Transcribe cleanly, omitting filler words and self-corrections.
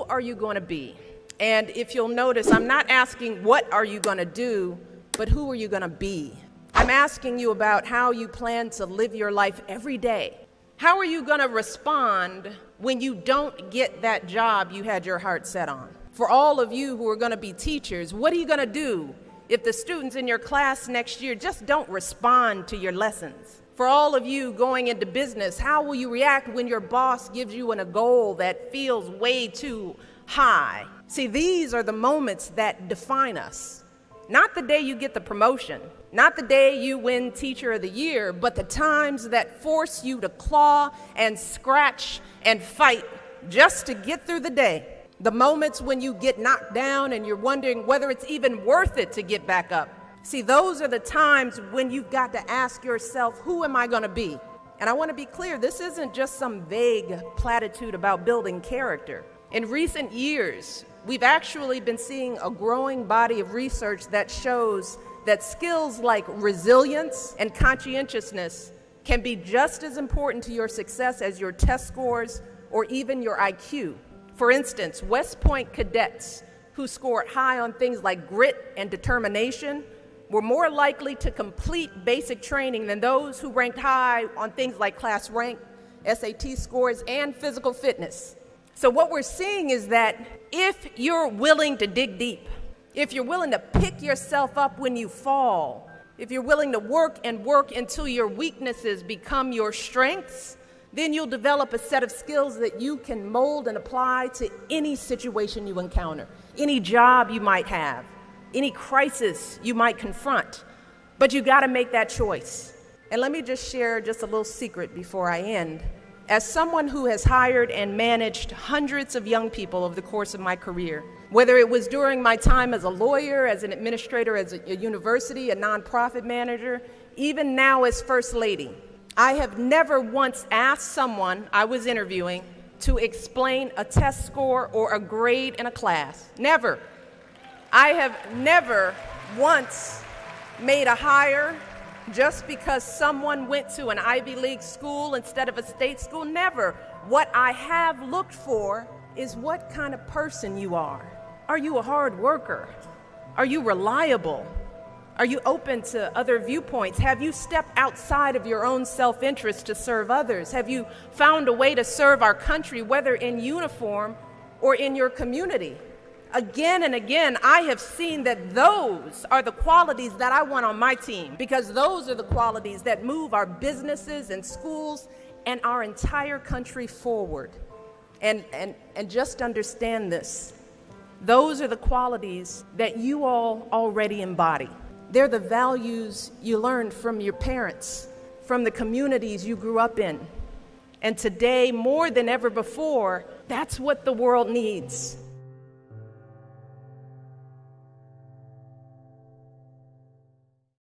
are you going to be? And if you'll notice, I'm not asking what are you going to do, but who are you going to be? I'm asking you about how you plan to live your life every day. How are you going to respond when you don't get that job you had your heart set on? For all of you who are going to be teachers, what are you going to do if the students in your class next year just don't respond to your lessons? For all of you going into business, how will you react when your boss gives you a goal that feels way too high? See, these are the moments that define us. Not the day you get the promotion, not the day you win Teacher of the Year, but the times that force you to claw and scratch and fight just to get through the day. The moments when you get knocked down and you're wondering whether it's even worth it to get back up. See, those are the times when you've got to ask yourself, who am I going to be? And I want to be clear, this isn't just some vague platitude about building character. In recent years, we've actually been seeing a growing body of research that shows that skills like resilience and conscientiousness can be just as important to your success as your test scores or even your IQ. For instance, West Point cadets who scored high on things like grit and determination were more likely to complete basic training than those who ranked high on things like class rank, SAT scores, and physical fitness. So what we're seeing is that if you're willing to dig deep, if you're willing to pick yourself up when you fall, if you're willing to work until your weaknesses become your strengths, then you'll develop a set of skills that you can mold and apply to any situation you encounter, any job you might have, any crisis you might confront. But you got to make that choice. And let me just share just a little secret before I end. As someone who has hired and managed hundreds of young people over the course of my career, whether it was during my time as a lawyer, as an administrator, as a university, a nonprofit manager, even now as First Lady, I have never once asked someone I was interviewing to explain a test score or a grade in a class. Never. I have never once made a hire just because someone went to an Ivy League school instead of a state school. Never. What I have looked for is what kind of person you are. Are you a hard worker? Are you reliable? Are you open to other viewpoints? Have you stepped outside of your own self-interest to serve others? Have you found a way to serve our country, whether in uniform or in your community? Again and again, I have seen that those are the qualities that I want on my team, because those are the qualities that move our businesses and schools and our entire country forward. And just understand this. Those are the qualities that you all already embody. They're the values you learned from your parents, from the communities you grew up in. And today, more than ever before, that's what the world needs.